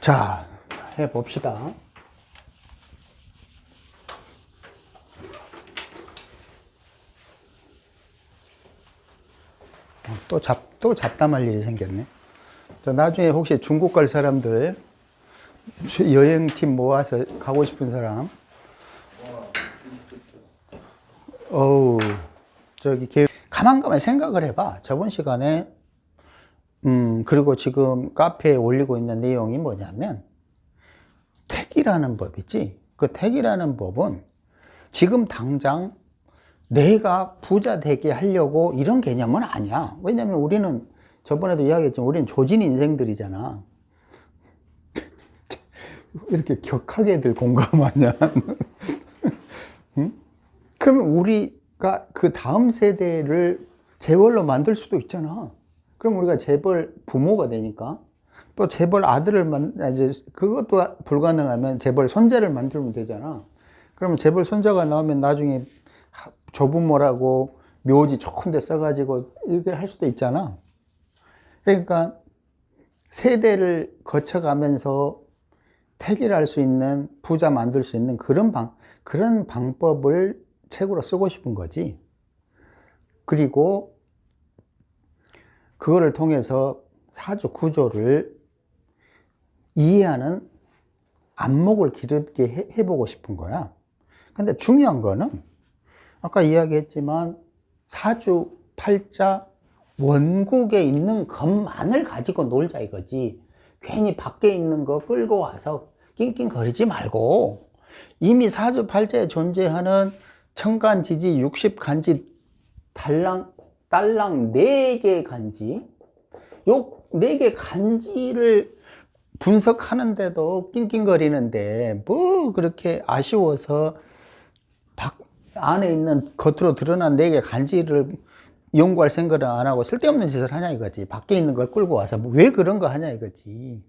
자, 해봅시다. 또 잡담할 일이 생겼네. 나중에 혹시 중국 갈 사람들, 여행팀 모아서 가고 싶은 사람, 가만 생각을 해봐. 저번 시간에, 그리고 지금 카페에 올리고 있는 내용이 뭐냐면, 택이라는 법이지. 그 택이라는 법은 지금 당장 내가 부자 되게 하려고 이런 개념은 아니야. 왜냐면 우리는 저번에도 이야기했지만 우리는 조진 인생들이잖아. 이렇게 격하게들 공감하냐. 응? 그러면 우리가 그 다음 세대를 재벌로 만들 수도 있잖아. 그럼 우리가 재벌 부모가 되니까 또 재벌 아들을 이제 그것도 불가능하면 재벌 손자를 만들면 되잖아. 그러면 재벌 손자가 나오면 나중에 조부모라고 묘지 좋은 데 써가지고 이렇게 할 수도 있잖아. 그러니까 세대를 거쳐가면서 택일할 수 있는, 부자 만들 수 있는 그런 방법을 책으로 쓰고 싶은 거지. 그리고 그거를 통해서 사주 구조를 이해하는 안목을 기르게 해보고 싶은 거야. 근데 중요한 거는 아까 이야기했지만 사주, 팔자, 원국에 있는 것만을 가지고 놀자 이거지. 괜히 밖에 있는 거 끌고 와서 낑낑거리지 말고 이미 사주, 팔자에 존재하는 천간지지, 육십간지, 딸랑 4개 간지, 요 4개 간지를 분석하는데도 낑낑거리는데 뭐 그렇게 아쉬워서 안에 있는 겉으로 드러난 4개 간지를 연구할 생각을 안 하고 쓸데없는 짓을 하냐 이거지. 밖에 있는 걸 끌고 와서 왜 그런 거 하냐 이거지.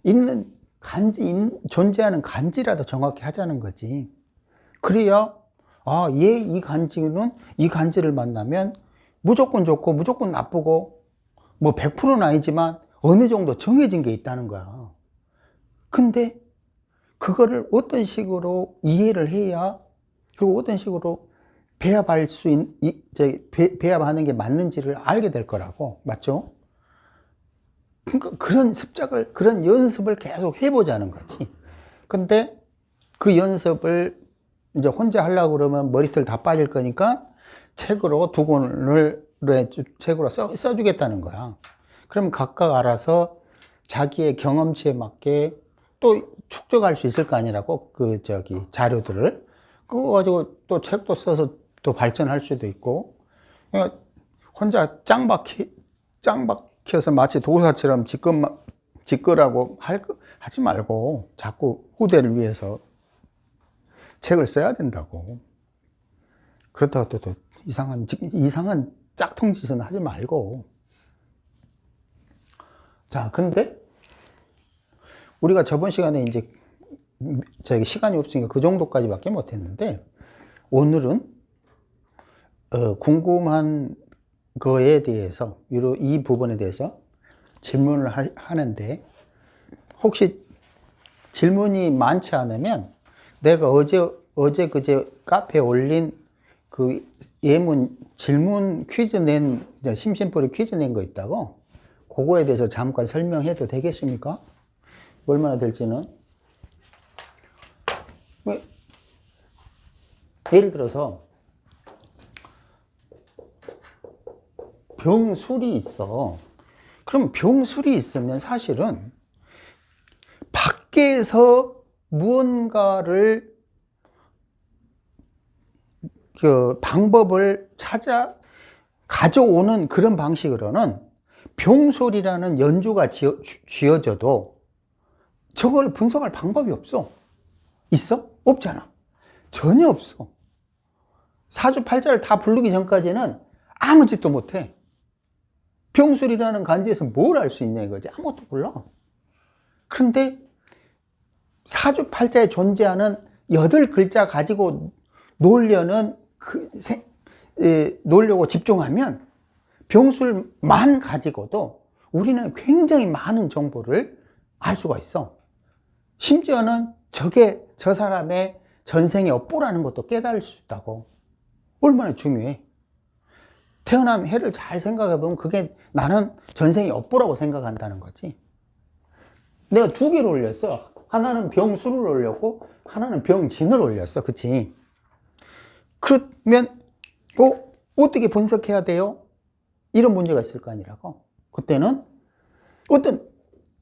있는 간지, 존재하는 간지라도 정확히 하자는 거지. 그래야 이 간지는 이 간지를 만나면 무조건 좋고 무조건 나쁘고 뭐 100%는 아니지만 어느 정도 정해진 게 있다는 거야. 근데 그거를 어떤 식으로 이해를 해야, 그리고 어떤 식으로 배합하는 게 맞는지를 알게 될 거라고. 맞죠? 그러니까 그런 연습을 계속 해보자는 거지. 근데 그 연습을 이제 혼자 하려고 그러면 머리털 다 빠질 거니까 책으로 2권을 책으로 써주겠다는 거야. 그럼 각각 알아서 자기의 경험치에 맞게 또 축적할 수 있을 거 아니라고, 자료들을. 그거 가지고 또 책도 써서 또 발전할 수도 있고. 그러니까 혼자 짱 박혀서 마치 도사처럼 짓거라고 하지 말고 자꾸 후대를 위해서 책을 써야 된다고. 그렇다고 또 이상한 짝퉁 짓은 하지 말고. 자, 근데 우리가 저번 시간에 이제 시간이 없으니까 그 정도까지밖에 못했는데, 오늘은 궁금한 거에 대해서, 이 부분에 대해서 질문을 하는데, 혹시 질문이 많지 않으면 내가 그제 카페에 올린 그 질문 퀴즈 심심풀이 퀴즈 낸 거 있다고, 그거에 대해서 잠깐 설명해도 되겠습니까? 얼마나 될지는. 예를 들어서 병술이 있어. 그럼 병술이 있으면 사실은 밖에서 무언가를 방법을 찾아 가져오는 그런 방식으로는 병술이라는 연주가 쥐어져도 저걸 분석할 방법이 없어. 있어? 없잖아. 전혀 없어. 사주팔자를 다 부르기 전까지는 아무 짓도 못해. 병술이라는 간지에서 뭘 알 수 있냐 이거지. 아무것도 몰라. 그런데 사주팔자에 존재하는 8글자 가지고 놀려고 집중하면 병술만 가지고도 우리는 굉장히 많은 정보를 알 수가 있어. 심지어는 저게 저 사람의 전생의 업보라는 것도 깨달을 수 있다고. 얼마나 중요해. 태어난 해를 잘 생각해 보면 그게 나는 전생의 업보라고 생각한다는 거지. 내가 두 개를 올렸어. 하나는 병수를 올렸고 하나는 병진을 올렸어. 그치? 그러면 어떻게 분석해야 돼요? 이런 문제가 있을 거 아니라고. 그때는 어떤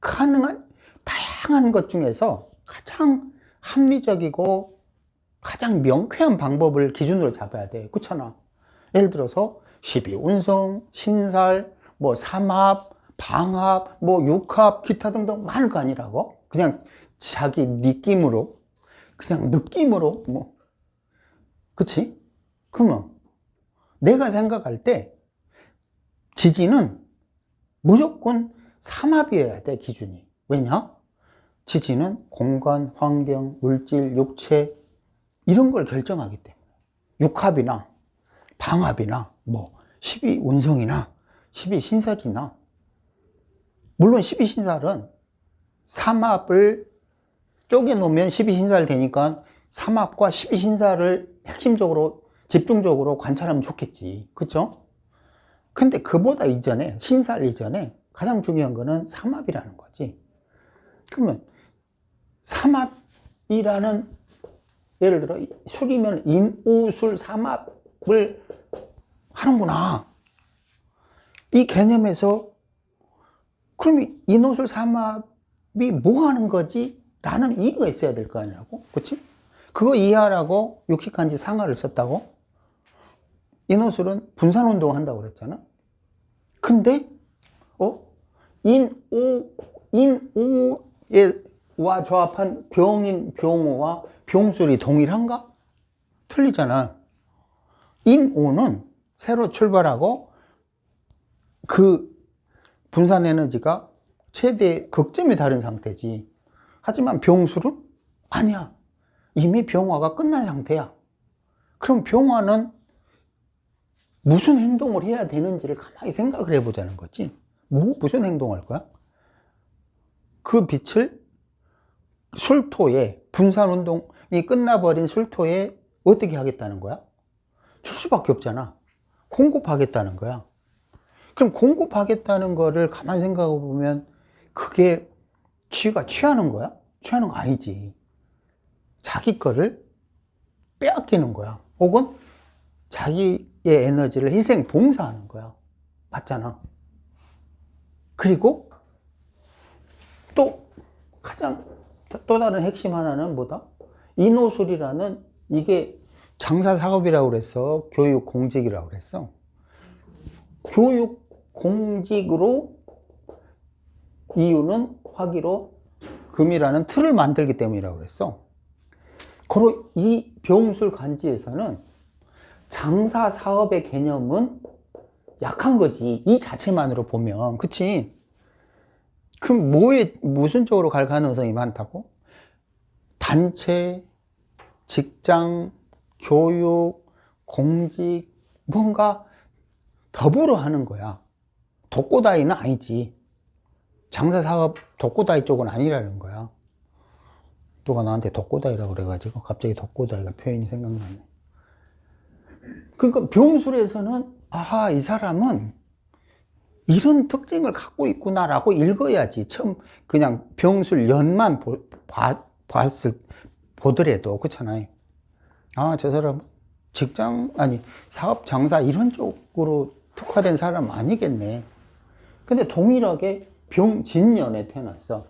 가능한 다양한 것 중에서 가장 합리적이고 가장 명쾌한 방법을 기준으로 잡아야 돼. 그렇잖아. 예를 들어서 12운성, 신살, 뭐 삼합, 방합, 뭐 육합, 기타 등등 많을 거 아니라고. 그냥 자기 느낌으로, 그냥 느낌으로 뭐, 그치? 그러면 내가 생각할 때 지진은 무조건 삼합이어야 돼, 기준이. 왜냐? 지진은 공간, 환경, 물질, 육체 이런 걸 결정하기 때문에 육합이나 방합이나 뭐 12운성이나 12신살이나 물론 12신살은 삼합을 쪼개놓으면 12신살 되니까 삼합과 12신살을 핵심적으로 집중적으로 관찰하면 좋겠지. 그쵸? 근데 그보다 이전에 신살 이전에 가장 중요한 거는 삼합이라는 거지. 그러면 삼합이라는 예를 들어 술이면 인오술 삼합을 하는구나. 이 개념에서 그럼 인오술 삼합이 뭐 하는 거지? 라는 이해가 있어야 될 거 아니라고. 그치? 그거 이해하라고 육식간지 상하를 썼다고? 인오술은 분산운동 한다고 그랬잖아. 근데 인오와 조합한 병인 병오와 병술이 동일한가? 틀리잖아. 인오는 새로 출발하고 그 분산 에너지가 최대 극점에 다른 상태지. 하지만 병술은 아니야. 이미 병화가 끝난 상태야. 그럼 병화는 무슨 행동을 해야 되는지를 가만히 생각을 해보자는 거지. 무슨 행동을 할 거야? 그 빛을 술토에, 분산운동이 끝나버린 술토에 어떻게 하겠다는 거야? 줄 수밖에 없잖아. 공급하겠다는 거야. 그럼 공급하겠다는 거를 가만히 생각해 보면 그게 쥐가 취하는 거야? 취하는 거 아니지. 자기 거를 빼앗기는 거야. 혹은 자기의 에너지를 희생 봉사하는 거야. 맞잖아. 그리고 또 또 다른 핵심 하나는 뭐다? 인오술이라는 이게 장사 사업이라고 그랬어. 교육 공직이라고 그랬어. 교육 공직으로 이유는 화기로 금이라는 틀을 만들기 때문이라고 그랬어. 그리고 이 병술 간지에서는 장사 사업의 개념은 약한 거지. 이 자체만으로 보면. 그치? 그럼 무슨 쪽으로 갈 가능성이 많다고? 단체, 직장, 교육, 공직, 뭔가 더불어 하는 거야. 독고다이는 아니지. 장사 사업 독고다이 쪽은 아니라는 거야. 누가 나한테 독고다이라고 그래가지고 갑자기 독고다이가 표현이 생각나네. 그러니까 병술에서는 아하, 이 사람은 이런 특징을 갖고 있구나라고 읽어야지. 처음 그냥 병술 연만 보더라도 그렇잖아요. 아, 저 사람 직장 아니 사업 장사 이런 쪽으로 특화된 사람 아니겠네. 근데 동일하게 병진년에 태어났어.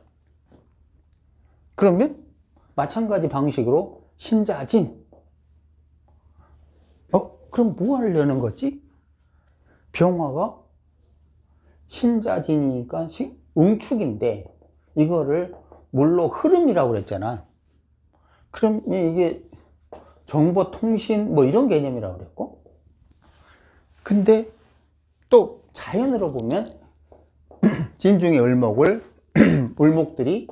그러면 마찬가지 방식으로 신자진. 그럼 뭐 하려는 거지? 병화가 신자진이니까 응축인데 이거를 물로 흐름이라고 그랬잖아. 그럼 이게 정보통신 뭐 이런 개념이라고 그랬고, 근데 또 자연으로 보면 진중의 을목을 을목들이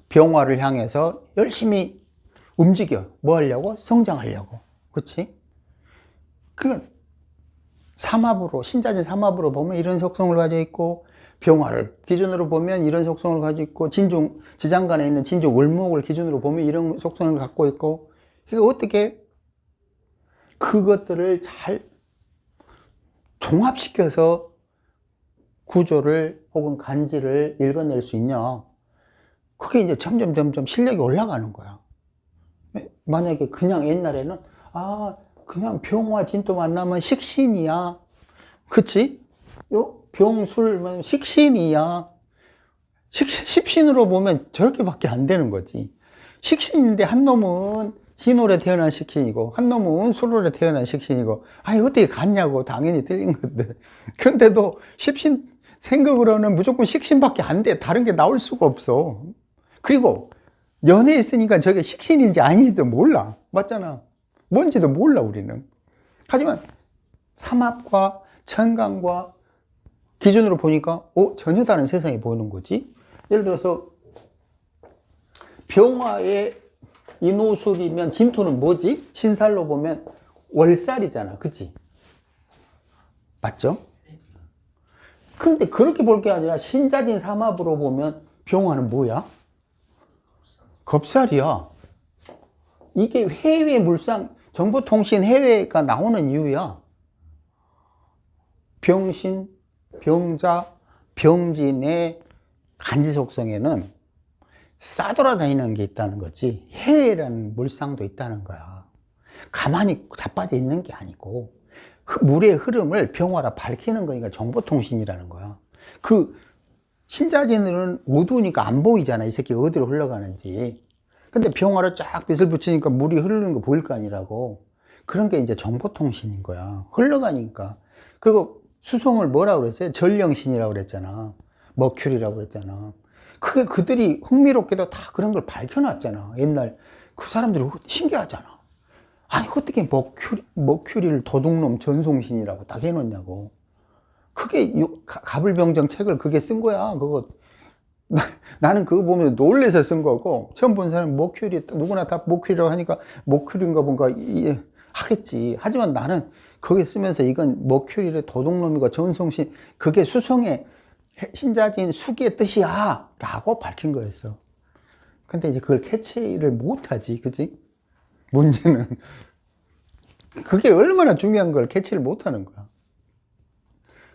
병화를 향해서 열심히 움직여. 뭐 하려고? 성장하려고. 그치? 그 삼합으로, 신자진 삼합으로 보면 이런 속성을 가지고 있고, 병화를 기준으로 보면 이런 속성을 가지고 있고, 지장간에 있는 진종 을목을 기준으로 보면 이런 속성을 갖고 있고, 그러니까 어떻게 그것들을 잘 종합시켜서 구조를 혹은 간지를 읽어낼 수 있냐. 그게 이제 점점 실력이 올라가는 거야. 만약에 그냥 옛날에는, 그냥 병화 진토 만나면 식신이야. 그치? 병술, 식신이야. 십신으로 보면 저렇게밖에 안 되는 거지. 식신인데 한 놈은 진월에 태어난 식신이고 한 놈은 술월에 태어난 식신이고, 어떻게 같냐고. 당연히 틀린 건데. 그런데도 십신 생각으로는 무조건 식신밖에 안 돼. 다른 게 나올 수가 없어. 그리고 연애에 있으니까 저게 식신인지 아닌지도 몰라. 맞잖아. 뭔지도 몰라 우리는. 하지만 삼합과 천간과 기준으로 보니까 전혀 다른 세상이 보이는 거지. 예를 들어서 병화의 인호술이면 진토는 뭐지? 신살로 보면 월살이잖아. 그치? 맞죠? 근데 그렇게 볼 게 아니라 신자진 삼합으로 보면 병화는 뭐야? 겁살이야. 이게 해외 물상, 정보통신 해외가 나오는 이유야. 병신, 병자, 병진의 간지 속성에는 싸돌아다니는 게 있다는 거지. 해외라는 물상도 있다는 거야. 가만히 자빠져 있는 게 아니고 물의 흐름을 병화라 밝히는 거니까 정보통신이라는 거야. 그 신자진은 어두우니까 안 보이잖아. 이 새끼 어디로 흘러가는지. 근데 병화로 쫙 빛을 붙이니까 물이 흐르는 거 보일 거 아니라고. 그런 게 이제 정보통신인 거야. 흘러가니까. 그리고 수성을 뭐라고 그랬어요? 전령신이라고 그랬잖아. 머큐리라고 그랬잖아. 그게 그들이 흥미롭게도 다 그런 걸 밝혀놨잖아. 옛날 그 사람들이 신기하잖아. 아니 어떻게 머큐리를 도둑놈 전송신이라고 딱 해놓냐고. 그게 가불병정 책을 그게 쓴 거야. 그거 나는 그거 보면 놀래서 쓴 거고, 처음 본 사람은 머큐리, 누구나 다 머큐리라고 하니까 머큐리인가 뭔가 하겠지. 하지만 나는 거기 쓰면서 이건 머큐리의 도둑놈이고 전송신, 그게 수성의 신자진 수기의 뜻이야 라고 밝힌 거였어. 근데 이제 그걸 캐치를 못하지. 그치? 문제는 그게 얼마나 중요한 걸 캐치를 못하는 거야.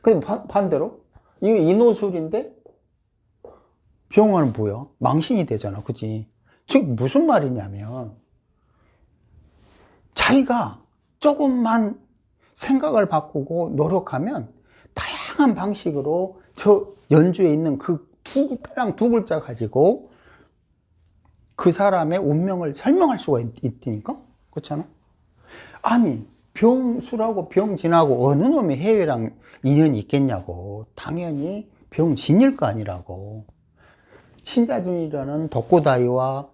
근데 반대로 이게 인호술인데 병화는 뭐야? 망신이 되잖아. 그치? 즉 무슨 말이냐면 자기가 조금만 생각을 바꾸고 노력하면 다양한 방식으로 저 연주에 있는 그 두 글자 가지고 그 사람의 운명을 설명할 수가 있으니까. 그렇잖아? 아니 병술하고 병진하고 어느 놈이 해외랑 인연이 있겠냐고. 당연히 병진일 거 아니라고. 신자진이라는 독고다이와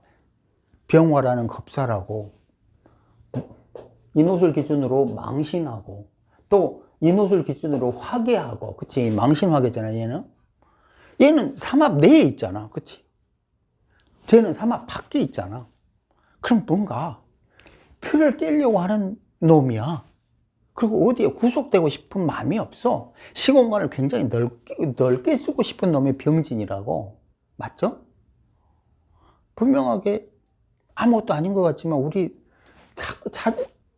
병화라는 겁사라고, 인호술 기준으로 망신하고, 또 인호술 기준으로 화계하고. 그치? 망신화계잖아. 얘는 삼합 내에 있잖아. 그치? 쟤는 삼합 밖에 있잖아. 그럼 뭔가 틀을 깨려고 하는 놈이야. 그리고 어디에 구속되고 싶은 마음이 없어. 시공간을 굉장히 넓게 쓰고 싶은 놈이 병진이라고. 맞죠? 분명하게 아무것도 아닌 것 같지만 우리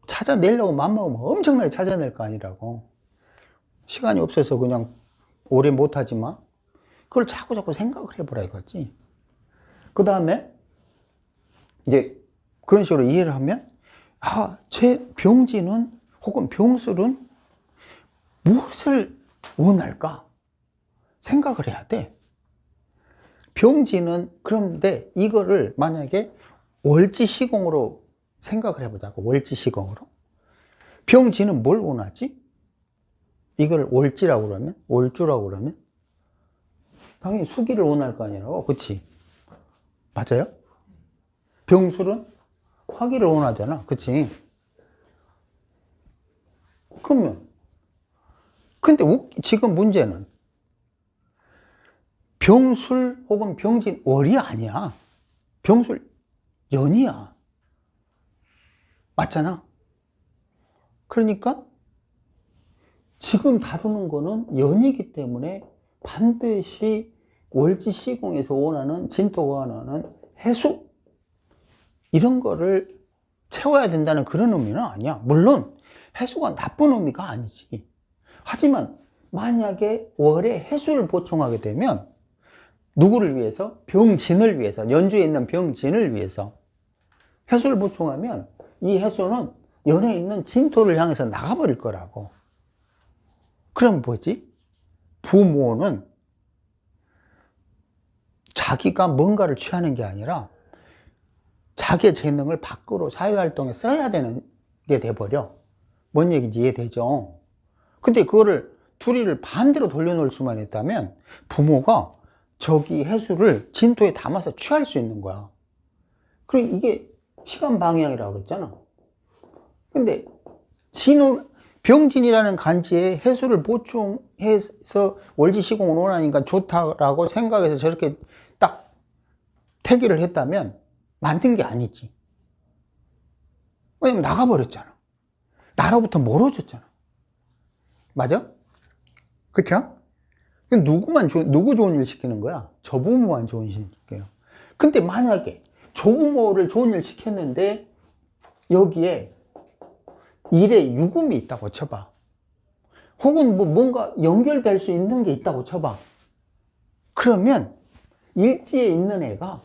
찾아내려고 맘먹으면 엄청나게 찾아낼 거 아니라고. 시간이 없어서 그냥 오래 못하지만 그걸 자꾸 생각을 해보라 이거지. 그 다음에 이제 그런 식으로 이해를 하면, 제 병진은 혹은 병술은 무엇을 원할까 생각을 해야 돼. 병진은, 그런데 이거를 만약에 월지시공으로 생각을 해보자고. 월지시공으로 병진은 뭘 원하지? 이걸 월지라고 그러면, 월주라고 그러면 당연히 수기를 원할 거 아니라고. 그치? 맞아요? 병술은 화기를 원하잖아. 그치? 그러면 근데 지금 문제는 병술 혹은 병진 월이 아니야. 병술 연이야. 맞잖아. 그러니까 지금 다루는 거는 연이기 때문에 반드시 월지 시공에서 원하는, 진토가 원하는 해수, 이런 거를 채워야 된다는 그런 의미는 아니야. 물론 해수가 나쁜 의미가 아니지. 하지만 만약에 월에 해수를 보충하게 되면 누구를 위해서? 병진을 위해서, 연주에 있는 병진을 위해서 해수를 보충하면 이 해수는 연에 있는 진토를 향해서 나가버릴 거라고. 그럼 뭐지? 부모는 자기가 뭔가를 취하는 게 아니라 자기의 재능을 밖으로 사회활동에 써야 되는 게 돼버려. 뭔 얘기인지 이해되죠? 근데 그거를 둘이를 반대로 돌려놓을 수만 있다면 부모가 저기 해수를 진토에 담아서 취할 수 있는 거야. 그리고 이게 시간 방향이라고 그랬잖아. 근데 병진이라는 간지에 해수를 보충해서 월지시공을 원하니까 좋다라고 생각해서 저렇게 딱 태기를 했다면 만든 게 아니지. 왜냐면 나가버렸잖아. 나로부터 멀어졌잖아. 맞아? 그쵸? 누구 좋은 일 시키는 거야? 조부모만 좋은 일 시켜요. 근데 만약에 조부모를 좋은 일 시켰는데 여기에 일에 유금이 있다고 쳐봐. 혹은 뭔가 연결될 수 있는 게 있다고 쳐봐. 그러면 일지에 있는 애가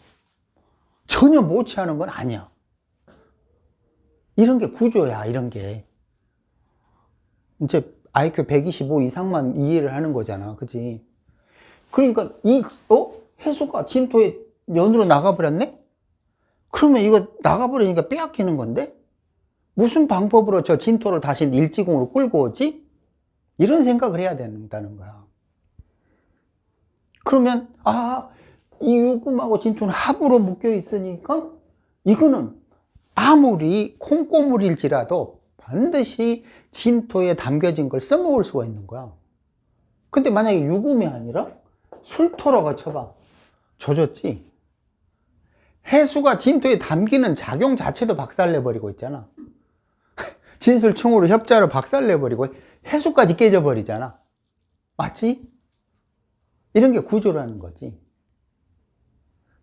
전혀 못 취하는 건 아니야. 이런 게 구조야, 이런 게. 이제 IQ 125 이상만 이해를 하는 거잖아. 그치? 그러니까 해수가 진토에 연으로 나가버렸네? 그러면 이거 나가버리니까 빼앗기는 건데? 무슨 방법으로 저 진토를 다시 일지공으로 끌고 오지? 이런 생각을 해야 된다는 거야. 그러면, 이 유금하고 진토는 합으로 묶여 있으니까 이거는 아무리 콩고물일지라도 반드시 진토에 담겨진 걸 써먹을 수가 있는 거야. 근데 만약에 유금이 아니라 술토라고 쳐봐. 조졌지? 해수가 진토에 담기는 작용 자체도 박살내버리고 있잖아. 진술충으로 협자로 박살내버리고 해수까지 깨져버리잖아. 맞지? 이런 게 구조라는 거지.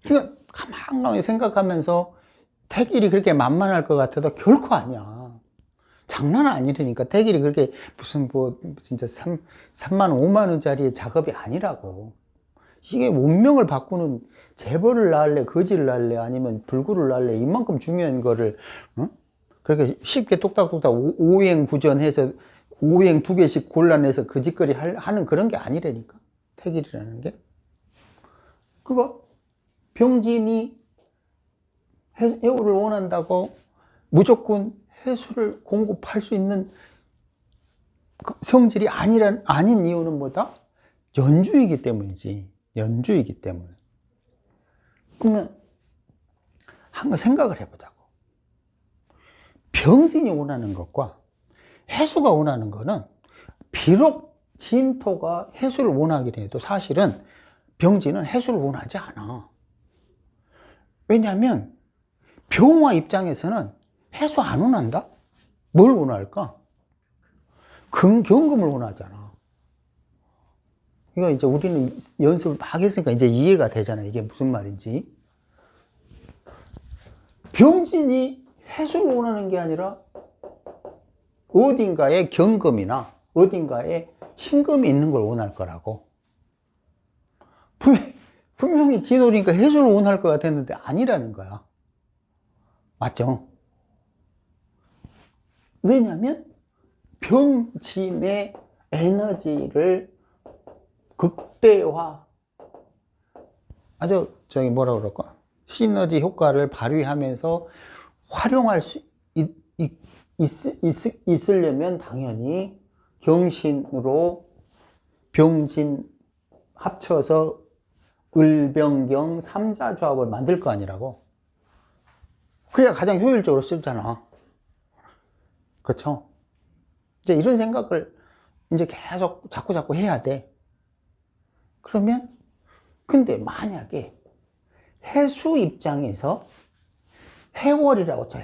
그러니까 가만히 생각하면서 태길이 그렇게 만만할 것 같아도 결코 아니야. 장난 아니라니까. 태길이 그렇게 무슨 진짜 3만 5만 원짜리 작업이 아니라고. 이게 운명을 바꾸는, 재벌을 낳을래, 거지를 낳을래, 아니면 불구를 낳을래, 이만큼 중요한 거를 그렇게 쉽게 똑딱똑딱 오행 구전해서 오행 2개씩 골라내서 그 짓거리 하는 그런 게 아니라니까. 태길이라는 게. 그거 병진이 해수를 원한다고 무조건 해수를 공급할 수 있는 성질이 아닌 이유는 뭐다? 연주이기 때문이지. 연주이기 때문에. 그러면 한번 생각을 해보자고. 병진이 원하는 것과 해수가 원하는 거는 비록 진토가 해수를 원하긴 해도 사실은 병진은 해수를 원하지 않아. 왜냐하면 병화 입장에서는 해수 안 원한다? 뭘 원할까? 경금을 원하잖아. 이거 이제 우리는 연습을 막 했으니까 이제 이해가 되잖아. 이게 무슨 말인지. 병진이 해수를 원하는 게 아니라 어딘가에 경금이나 어딘가에 신금이 있는 걸 원할 거라고. 분명히 진호니까 해수를 원할 것 같았는데 아니라는 거야. 맞죠? 왜냐면 병진의 에너지를 극대화, 아주 뭐라 그럴까? 시너지 효과를 발휘하면서 활용할 수 있으려면 당연히 경신으로 병진 합쳐서 을병경 3자 조합을 만들 거 아니라고. 그래야 가장 효율적으로 쓰잖아. 그렇죠? 이제 이런 생각을 이제 계속 자꾸 해야 돼. 그러면 근데 만약에 해수 입장에서 해월이라고 쳐.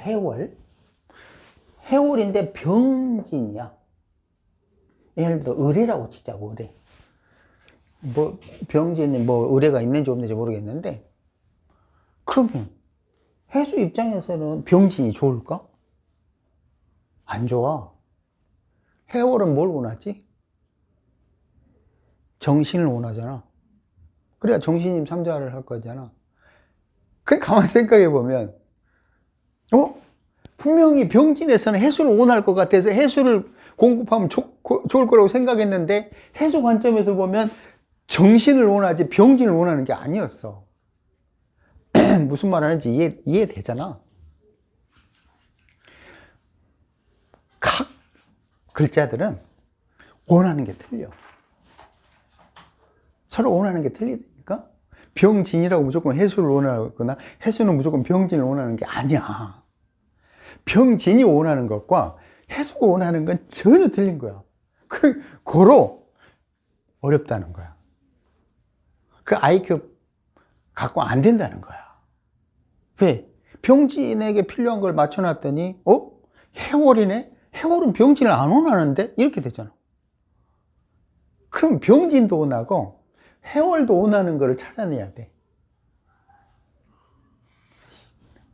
해월인데 병진이야. 예를 들어 을이라고 치자고. 을에 뭐 병진이 뭐 의뢰가 있는지 없는지 모르겠는데, 그러면 해수 입장에서는 병진이 좋을까? 안 좋아. 해월은 뭘 원하지? 정신을 원하잖아. 그래야 정신임 삼자를 할 거잖아. 그 가만히 생각해 보면, 분명히 병진에서는 해수를 원할 것 같아서 해수를 공급하면 좋을 거라고 생각했는데, 해수 관점에서 보면 정신을 원하지 병진을 원하는 게 아니었어. 무슨 말 하는지 이해되잖아. 각 글자들은 원하는 게 틀려. 서로 원하는 게 틀리니까 병진이라고 무조건 해수를 원하거나 해수는 무조건 병진을 원하는 게 아니야. 병진이 원하는 것과 해수가 원하는 건 전혀 틀린 거야. 고로 어렵다는 거야. 그 IQ 갖고 안 된다는 거야. 왜? 병진에게 필요한 걸 맞춰놨더니 해월이네? 해월은 병진을 안 원하는데? 이렇게 되잖아. 그럼 병진도 원하고 해월도 원하는 거를 찾아내야 돼.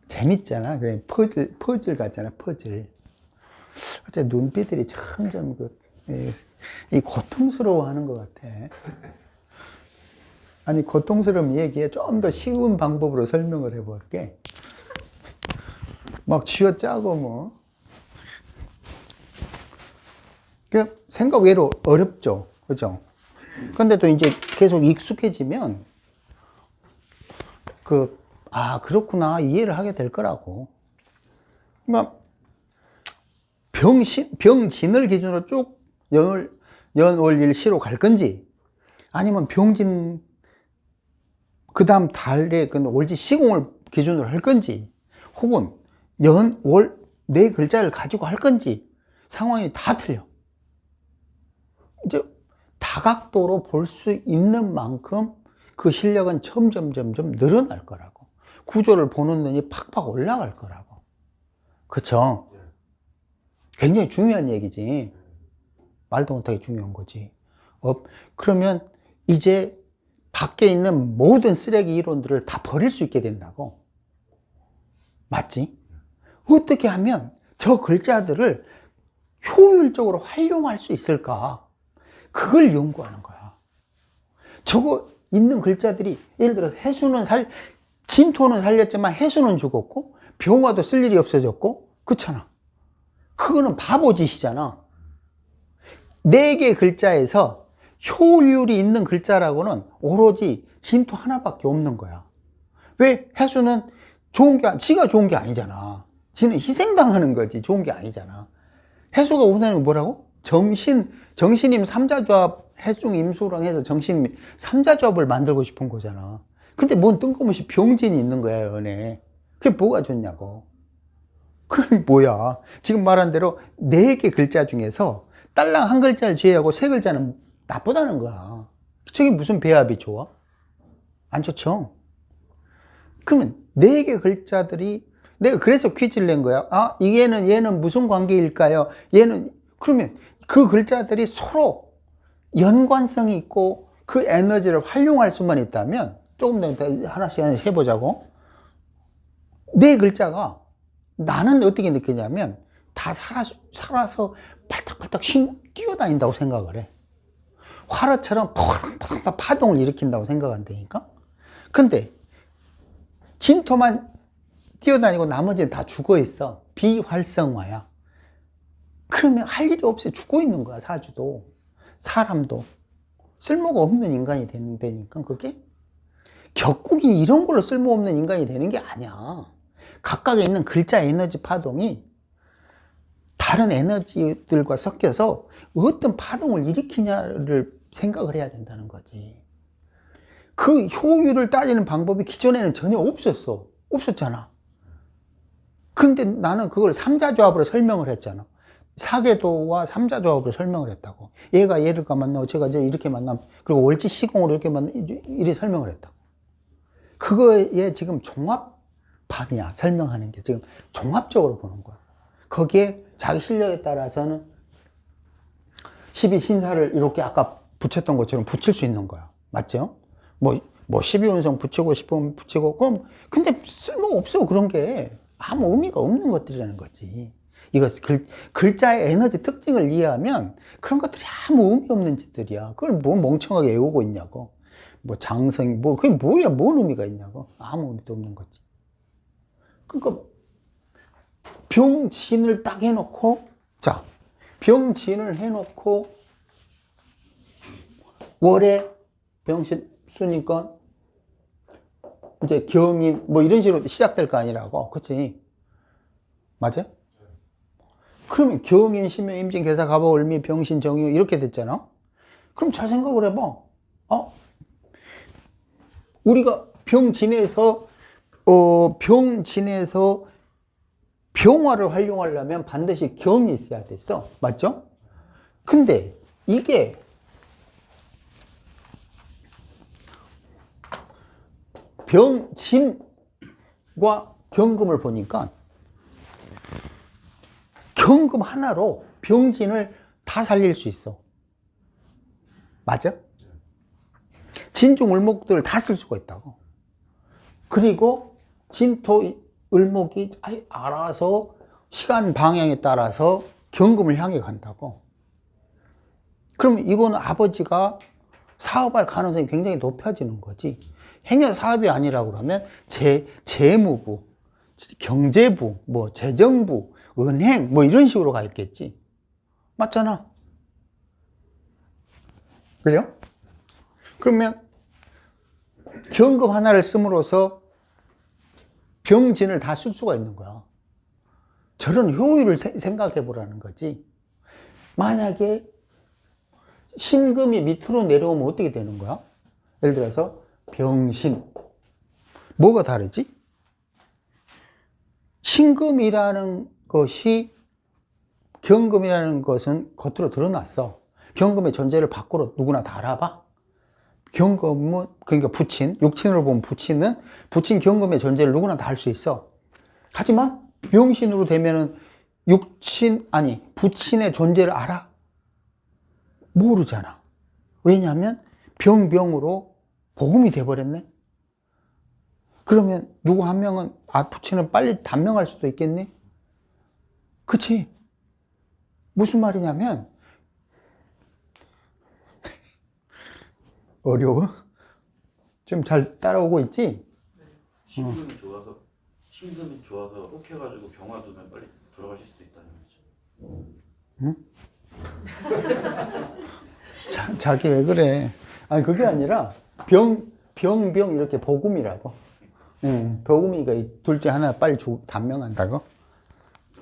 재밌잖아. 그래, 퍼즐 같잖아, 퍼즐. 어째 눈빛들이 참 좀 이 고통스러워 하는 것 같아. 아니, 고통스러운 얘기에 좀 더 쉬운 방법으로 설명을 해볼게. 막 쥐어짜고 뭐. 그 생각 외로 어렵죠. 그죠? 근데 또 이제 계속 익숙해지면, 그렇구나. 이해를 하게 될 거라고. 그러니까, 병진을 기준으로 쭉 연월일시로 갈 건지, 아니면 병진, 그 다음 달에 그 월지 시공을 기준으로 할 건지, 혹은 연, 월, 네 글자를 가지고 할 건지, 상황이 다 틀려. 이제 다각도로 볼 수 있는 만큼 그 실력은 점점 늘어날 거라고. 구조를 보는 눈이 팍팍 올라갈 거라고. 그쵸? 굉장히 중요한 얘기지. 말도 못하게 중요한 거지. 그러면 이제 밖에 있는 모든 쓰레기 이론들을 다 버릴 수 있게 된다고. 맞지? 어떻게 하면 저 글자들을 효율적으로 활용할 수 있을까? 그걸 연구하는 거야. 저거 있는 글자들이, 예를 들어서 진토는 살렸지만 해수는 죽었고, 병화도 쓸 일이 없어졌고, 그렇잖아. 그거는 바보짓이잖아. 4개 글자에서 효율이 있는 글자라고는 오로지 진토 하나밖에 없는 거야. 왜? 해수는 지가 좋은 게 아니잖아. 지는 희생당하는 거지. 좋은 게 아니잖아. 해수가 원하는 건 뭐라고? 정신임 삼자조합, 해중 임수랑 해서 정신임 삼자조합을 만들고 싶은 거잖아. 근데 뭔 뜬금없이 병진이 있는 거야, 연애. 그게 뭐가 좋냐고. 그럼 뭐야. 지금 말한 대로 4개 글자 중에서 딸랑 한 글자를 제외하고 3글자는 나쁘다는 거야. 저게 무슨 배합이 좋아? 안 좋죠? 그러면 4개 글자들이, 내가 그래서 퀴즈를 낸 거야. 얘는 무슨 관계일까요? 그러면 그 글자들이 서로 연관성이 있고 그 에너지를 활용할 수만 있다면, 조금 더 하나씩 해보자고. 4글자가 나는 어떻게 느끼냐면 다 살아서 팔딱팔딱 뛰어다닌다고 생각을 해. 화로처럼 팍팍팍 파동을 일으킨다고 생각한다니까. 그런데 진토만 뛰어다니고 나머지는 다 죽어 있어. 비활성화야. 그러면 할 일이 없어. 죽어 있는 거야. 사주도 사람도 쓸모가 없는 인간이 된다니까. 그게 격국이 이런 걸로 쓸모없는 인간이 되는 게 아니야. 각각에 있는 글자 에너지 파동이 다른 에너지들과 섞여서 어떤 파동을 일으키냐를 생각을 해야 된다는 거지. 그 효율을 따지는 방법이 기존에는 전혀 없었잖아. 근데 나는 그걸 삼자조합으로 설명을 했잖아. 사계도와 삼자조합으로 설명을 했다고. 얘가 얘를 만나고 제가 이제 이렇게 만나면, 그리고 월지 시공으로 이렇게 이렇게 설명을 했다고. 그거에 지금 종합판이야. 설명하는 게 지금 종합적으로 보는 거야. 거기에 자기 실력에 따라서는 12신사를 이렇게 아까 붙였던 것처럼 붙일 수 있는 거야. 맞죠? 뭐 12운성 붙이고 싶으면 붙이고, 그럼, 근데 쓸모가 없어, 그런 게. 아무 의미가 없는 것들이라는 거지. 이거 글자의 에너지 특징을 이해하면 그런 것들이 아무 의미 없는 짓들이야. 그걸 뭐 멍청하게 외우고 있냐고. 뭐 장성, 뭐, 그게 뭐야, 뭔 의미가 있냐고. 아무 의미도 없는 거지. 그러니까, 병진을 딱 해놓고, 자, 병진을 해놓고, 월에 병신 쓰니까, 이제 경인, 뭐 이런 식으로 시작될 거 아니라고. 그치? 맞아? 그러면 경인, 심명, 임진, 계사, 갑오, 을미, 병신, 정유 이렇게 됐잖아? 그럼 잘 생각을 해봐. 우리가 병진에서 병화를 활용하려면 반드시 경이 있어야 됐어. 맞죠? 근데 이게 병진과 경금을 보니까 경금 하나로 병진을 다 살릴 수 있어. 맞아? 진중 을목들을 다 쓸 수가 있다고. 그리고 진토 을목이 알아서 시간 방향에 따라서 경금을 향해 간다고. 그러면 이거는 아버지가 사업할 가능성이 굉장히 높아지는 거지. 행여 사업이 아니라고 그러면 재무부, 경제부, 뭐 재정부, 은행 뭐 이런 식으로 가 있겠지. 맞잖아. 그래요? 그러면 경금 하나를 씀으로써 병진을 다 쓸 수가 있는 거야. 저런 효율을 생각해 보라는 거지. 만약에 신금이 밑으로 내려오면 어떻게 되는 거야? 예를 들어서 병신. 뭐가 다르지? 신금이라는 것이 경금이라는 것은 겉으로 드러났어. 경금의 존재를 밖으로 누구나 다 알아봐. 경금은, 그러니까 부친, 육친으로 보면 부친 경금의 존재를 누구나 다 알 수 있어. 하지만 병신으로 되면은 부친의 존재를 알아? 모르잖아. 왜냐하면 병으로 복음이 돼버렸네. 그러면 누구 한 명은 부친은 빨리 단명할 수도 있겠니? 그치? 무슨 말이냐면 어려워? 좀 잘 따라오고 있지? 신금이 좋아서 혹해가지고 병화 두면 빨리 돌아가실 수도 있다는 거죠. 자기 왜 그래? 아니 그게 아니라 병 이렇게 복음이라고. 복음이가 둘째 하나 빨리 단명한다고.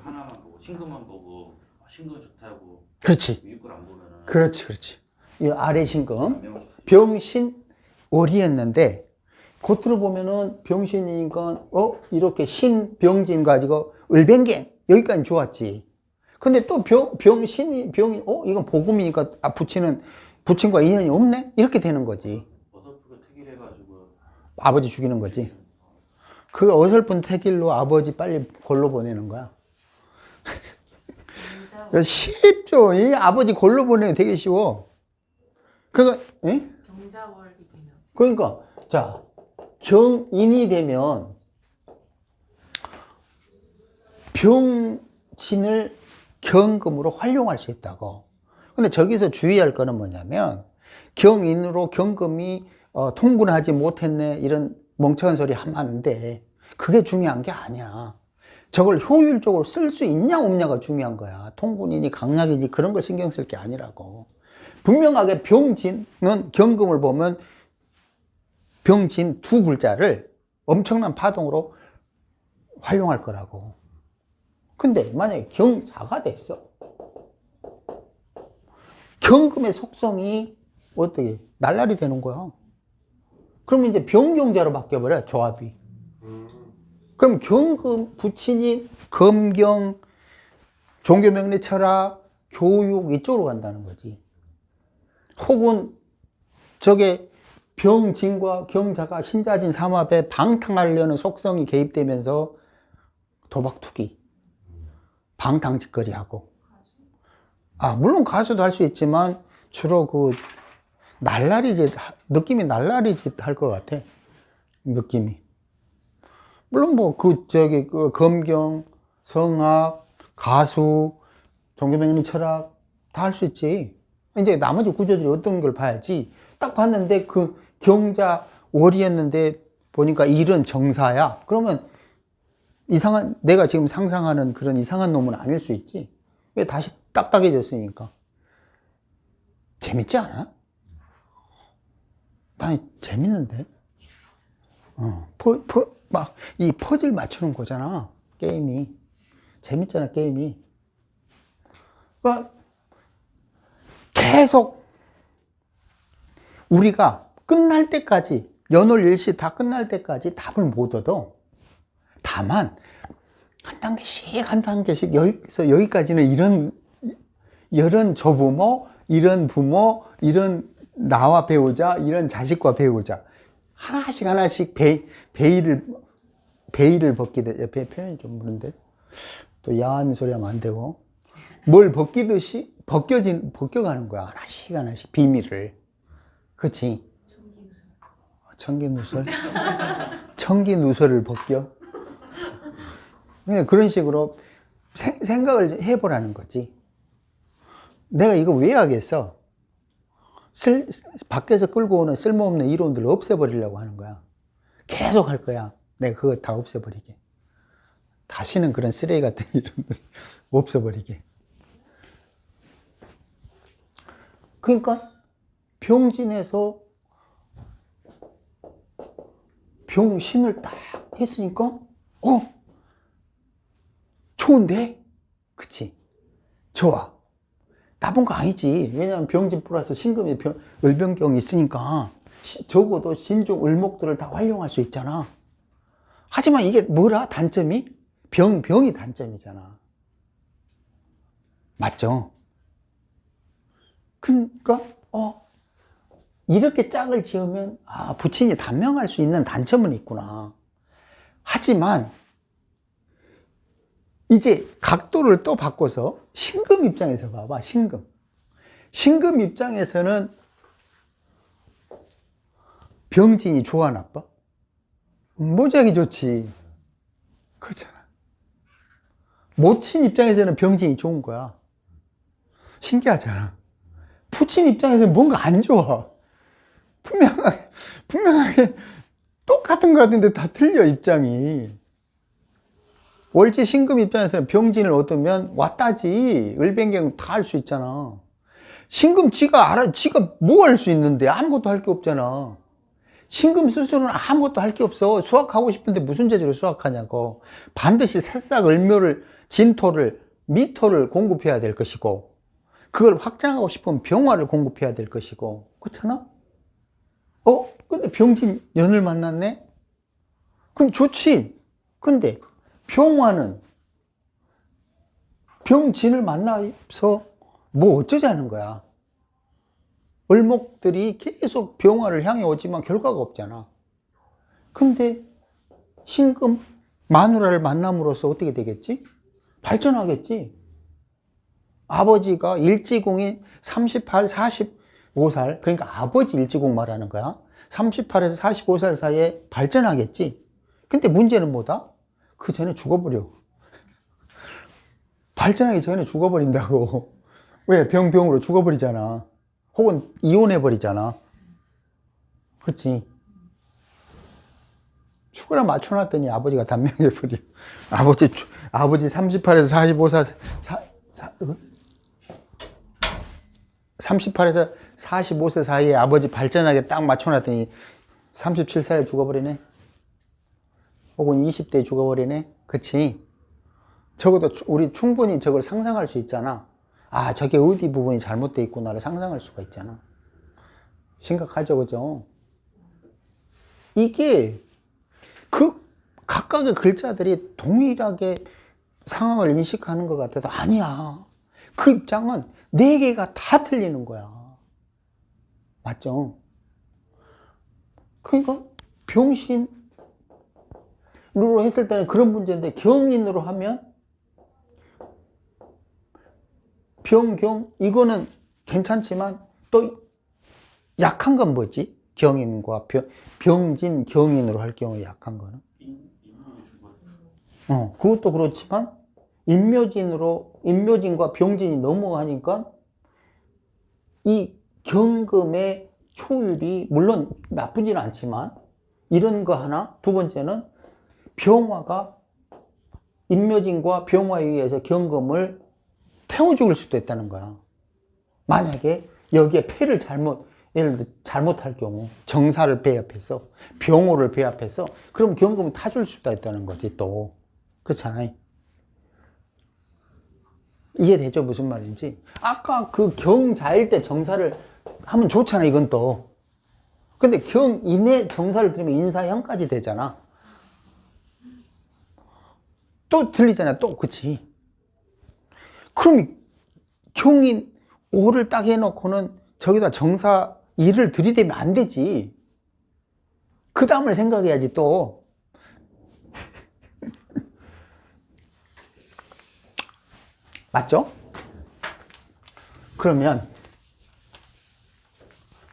하나만 보고 신금만 보고 신금 좋다고. 그렇지. 윗글 안 보면은. 그렇지. 이 아래 신금 병신 월이었는데 겉으로 보면은 병신이니까 이렇게 신병진 가지고 을뱅갱 여기까지 좋았지. 근데 또 병신이 이건 복음이니까 부친과 인연이 없네 이렇게 되는 거지. 어설프게 택일해가지고 아버지 죽이는 거지. 그 어설픈 택일로 아버지 빨리 골로 보내는 거야. 쉽죠. 이 아버지 골로 보내는 게 되게 쉬워. 그러니까 자 경인이 되면 병신을 경금으로 활용할 수 있다고. 근데 저기서 주의할 거는 뭐냐면 경인으로 경금이 통분하지 못했네 이런 멍청한 소리 하면 안 돼. 그게 중요한 게 아니야. 저걸 효율적으로 쓸 수 있냐 없냐가 중요한 거야. 통분이니 강약이니 그런 걸 신경 쓸 게 아니라고. 분명하게 병진은 경금을 보면 병진 두 글자를 엄청난 파동으로 활용할 거라고. 근데 만약에 경자가 됐어. 경금의 속성이 어떻게 날라리 되는 거야. 그러면 이제 병경자로 바뀌어버려 조합이. 그럼 경금 부친이 검경, 종교명리 철학, 교육 이쪽으로 간다는 거지. 혹은 저게 병진과 경자가 신자진 삼합에 방탕하려는 속성이 개입되면서 도박투기, 방탕짓거리하고. 물론 가수도 할 수 있지만 주로 날라리짓, 느낌이 날라리짓 할 것 같아. 느낌이. 물론 뭐, 그 검경, 성악, 가수, 종교명리 철학 다 할 수 있지. 이제 나머지 구조들이 어떤 걸 봐야지. 딱 봤는데 그 경자 월이었는데 보니까 일은 정사야. 그러면 이상한, 내가 지금 상상하는 그런 이상한 놈은 아닐 수 있지. 왜 다시 딱딱해졌으니까. 재밌지 않아? 난 재밌는데? 이 퍼즐 맞추는 거잖아. 게임이. 재밌잖아, 게임이. 그러니까 계속 우리가 끝날 때까지, 연월일시 다 끝날 때까지 답을 못 얻어. 다만, 한 단계씩, 여기서 여기까지는 이런 조부모, 이런 부모, 이런 나와 배우자, 이런 자식과 배우자. 하나씩 베일을 벗게 돼. 옆에 표현이 좀 그런데. 또 야한 소리 하면 안 되고. 뭘 벗기듯이 벗겨가는 거야. 하나씩 비밀을. 그치? 청기누설? 청기누설을 벗겨? 그런 식으로 생각을 해보라는 거지. 내가 이거 왜 하겠어? 밖에서 끌고 오는 쓸모없는 이론들을 없애버리려고 하는 거야. 계속 할 거야. 내가 그거 다 없애버리게. 다시는 그런 쓰레기 같은 이론들 없애버리게. 그러니까 병진에서 병신을 딱 했으니까 좋은데? 그치? 좋아. 나쁜 거 아니지. 왜냐하면 병진 플러스 신금의 을병경이 있으니까 적어도 신종 을목들을 다 활용할 수 있잖아. 하지만 이게 뭐라? 단점이? 병이 단점이잖아. 맞죠? 그러니까 이렇게 짝을 지으면 부친이 단명할 수 있는 단점은 있구나. 하지만 이제 각도를 또 바꿔서 신금 입장에서 봐봐. 신금 입장에서는 병진이 좋아, 나빠? 모작이 좋지. 그렇잖아. 모친 입장에서는 병진이 좋은 거야. 신기하잖아. 부친 입장에서는 뭔가 안 좋아. 분명하게 똑같은 거 같은데 다 틀려, 입장이. 월지 신금 입장에서는 병진을 얻으면 왔다지. 을병경 다 할 수 있잖아. 신금 지가 뭐 할 수 있는데 아무것도 할 게 없잖아. 신금 스스로는 아무것도 할 게 없어. 수학하고 싶은데 무슨 재주로 수학하냐고. 반드시 새싹, 을묘를, 진토를, 미토를 공급해야 될 것이고, 그걸 확장하고 싶으면 병화를 공급해야 될 것이고. 그렇잖아? 근데 병진 연을 만났네? 그럼 좋지. 근데 병화는 병진을 만나서 뭐 어쩌자는 거야. 을목들이 계속 병화를 향해 오지만 결과가 없잖아. 근데 신금 마누라를 만남으로써 어떻게 되겠지? 발전하겠지. 아버지가 일지공이 38, 45살, 그러니까 아버지 일지공 말하는 거야. 38에서 45살 사이에 발전하겠지. 근데 문제는 뭐다? 그 전에 죽어버려. 발전하기 전에 죽어버린다고. 왜? 병으로 죽어버리잖아. 혹은 이혼해버리잖아. 그치? 축구나 맞춰놨더니 아버지가 단명해버려. 아버지 38에서 45살, 38에서 45세 사이에 아버지 발전하게 딱 맞춰놨더니 37살에 죽어버리네. 혹은 20대에 죽어버리네. 그치? 적어도 우리 충분히 저걸 상상할 수 있잖아. 저게 어디 부분이 잘못되어 있구나를 상상할 수가 있잖아. 심각하죠, 그죠? 이게 그 각각의 글자들이 동일하게 상황을 인식하는 것 같아도 아니야. 그 입장은 4개가 다 틀리는 거야. 맞죠? 그러니까 병신으로 했을 때는 그런 문제인데 경인으로 하면 병경 이거는 괜찮지만 또 약한 건 뭐지? 경인과 병진, 경인으로 할 경우에 약한 거는? 인묘의 중간. 그것도 그렇지만 인묘진과 병진이 넘어가니까 이 경금의 효율이 물론 나쁘지는 않지만 이런 거 하나, 두 번째는 병화가 인묘진과 병화에 의해서 경금을 태워 죽일 수도 있다는 거야. 만약에 여기에 패를 예를 들어 잘못할 경우, 정사를 배합해서, 병호를 배합해서, 그럼 경금을 타줄 수도 있다는 거지, 또. 그렇잖아요. 이해되죠? 무슨 말인지? 아까 그 경자일 때 정사를 하면 좋잖아, 이건 또. 근데 경인의 정사를 들으면 인사형까지 되잖아. 또 들리잖아, 또. 그치? 그럼 경인 5를 딱 해놓고는 저기다 정사 2를 들이대면 안 되지. 그 다음을 생각해야지, 또. 맞죠? 그러면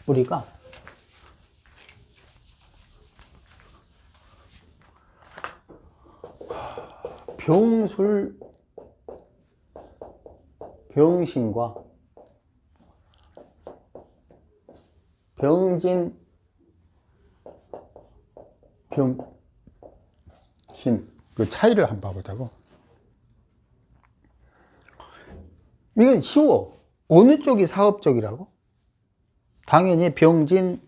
우리가 병술, 병신과 병진, 병신 그 차이를 한번 봐보자고. 이건 쉬워. 어느 쪽이 사업적이라고? 당연히 병진,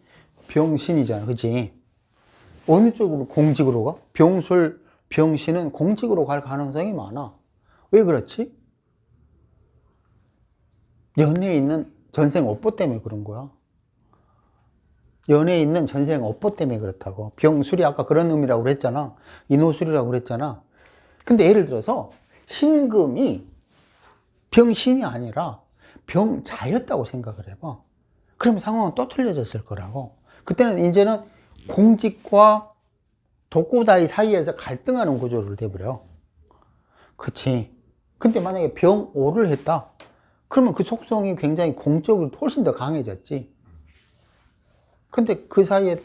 병신이잖아. 그치? 어느 쪽으로 공직으로 가? 병술, 병신은 공직으로 갈 가능성이 많아. 왜 그렇지? 연애에 있는 전생 업보 때문에 그런 거야. 연애에 있는 전생 업보 때문에 그렇다고. 병술이 아까 그런 의미라고 그랬잖아. 인호술이라고 그랬잖아. 근데 예를 들어서 신금이 병신이 아니라 병자였다고 생각을 해봐. 그럼 상황은 또 틀려졌을 거라고. 그때는 이제는 공직과 독고다이 사이에서 갈등하는 구조를 돼버려. 그치. 근데 만약에 병오를 했다. 그러면 그 속성이 굉장히 공적으로 훨씬 더 강해졌지. 근데 그 사이에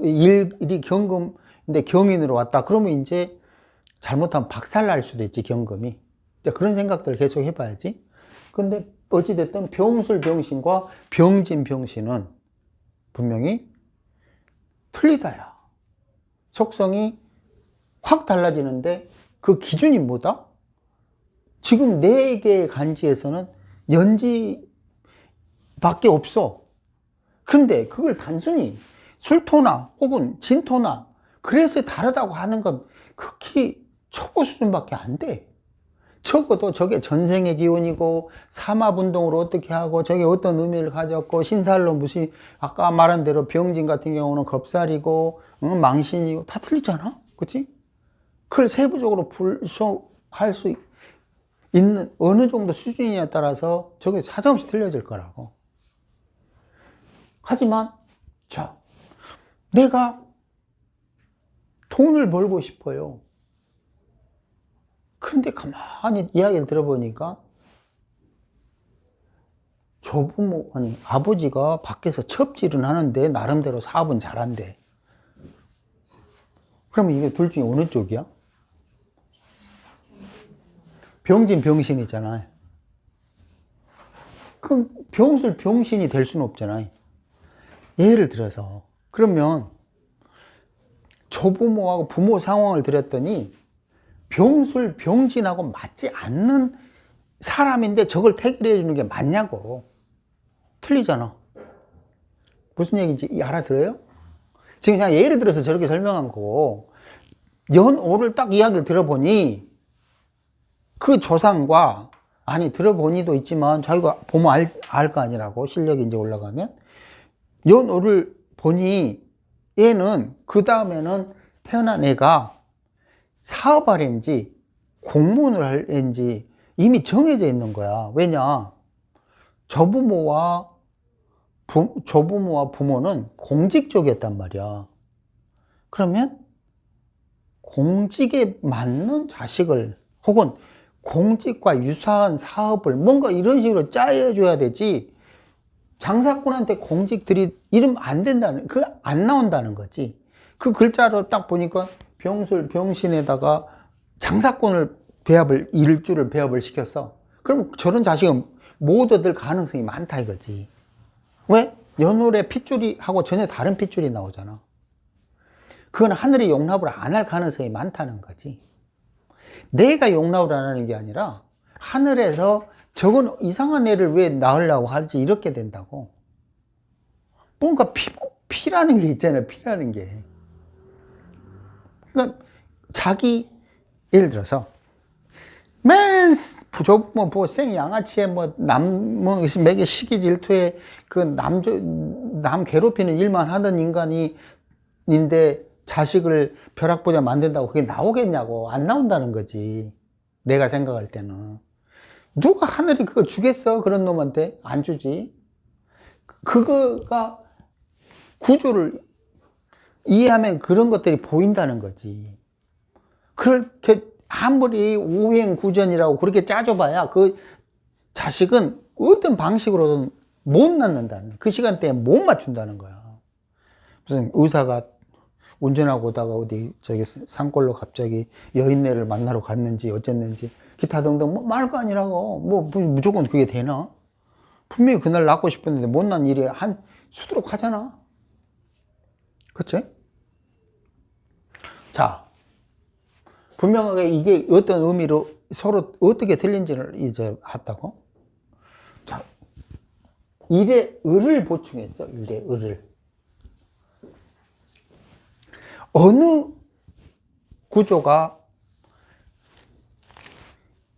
일이 경금인데 경인으로 왔다. 그러면 이제 잘못하면 박살날 수도 있지, 경금이. 그런 생각들을 계속 해봐야지. 근데 어찌됐든 병술 병신과 병진 병신은 분명히 틀리다야. 속성이 확 달라지는데 그 기준이 뭐다? 지금 4개의 간지에서는 연지밖에 없어. 그런데 그걸 단순히 술토나 혹은 진토나 그래서 다르다고 하는 건 극히 초보 수준밖에 안 돼. 적어도 저게 전생의 기운이고 삼합운동으로 어떻게 하고 저게 어떤 의미를 가졌고 신살로 무슨 아까 말한 대로 병진 같은 경우는 겁살이고 망신이고 다 틀리잖아. 그치? 그걸 세부적으로 분석할 수 있는 어느 정도 수준이냐에 따라서 저게 사정없이 틀려질 거라고. 하지만 자, 내가 돈을 벌고 싶어요. 그런데 가만히 이야기를 들어보니까 아버지가 밖에서 첩질은 하는데 나름대로 사업은 잘한대. 그러면 이게 둘 중에 어느 쪽이야? 병진 병신이잖아. 그럼 병술 병신이 될 수는 없잖아. 예를 들어서 그러면 조부모하고 부모 상황을 들였더니 병술 병진하고 맞지 않는 사람인데 저걸 태결해 주는 게 맞냐고. 틀리잖아. 무슨 얘기인지 알아들어요? 지금 그냥 예를 들어서 저렇게 설명한 거고, 연오를 딱 이야기를 들어보니 그 조상과 들어보니도 있지만 자기가 보면 알 거 아니라고. 실력이 이제 올라가면 연오를 보니 얘는 그 다음에는 태어난 애가 사업할인지 공무원을 할인지 이미 정해져 있는 거야. 왜냐? 조부모와 부모는 공직 쪽이었단 말이야. 그러면 공직에 맞는 자식을 혹은 공직과 유사한 사업을 뭔가 이런 식으로 짜여줘야 되지. 장사꾼한테 공직들이 이러면 안 된다는, 안 나온다는 거지. 그 글자로 딱 보니까 병술, 병신에다가 장사꾼을 일주를 배합을 시켰어. 그럼 저런 자식은 못 얻을 가능성이 많다 이거지. 왜? 연월에 핏줄이하고 전혀 다른 핏줄이 나오잖아. 그건 하늘이 용납을 안 할 가능성이 많다는 거지. 내가 용납을 안 하는 게 아니라 하늘에서 저건 이상한 애를 왜 낳으려고 하지 이렇게 된다고. 뭔가 피라는 게 있잖아요. 피라는 게. 그러니까 자기 예를 들어서 생 양아치에 매개 시기 질투에 남 괴롭히는 일만 하던 인간인데 자식을 벼락부자 만든다고 그게 나오겠냐고. 안 나온다는 거지. 내가 생각할 때는. 누가 하늘이 그거 주겠어? 그런 놈한테? 안 주지. 그거가 구조를 이해하면 그런 것들이 보인다는 거지. 그렇게 아무리 오행구전이라고 그렇게 짜줘봐야 그 자식은 어떤 방식으로든 못 낳는다는, 그 시간대에 못 맞춘다는 거야. 무슨 의사가 운전하고 오다가 저기 산골로 갑자기 여인네를 만나러 갔는지 어쨌는지 기타 등등 뭐 많을 거 아니라고. 뭐 무조건 그게 되나? 분명히 그날 낳고 싶었는데 못 낳은 일이 한 수두룩 하잖아. 그치? 자, 분명하게 이게 어떤 의미로 서로 어떻게 들린지를 이제 했다고? 자, 일에 을을 보충했어. 일에 을을. 어느 구조가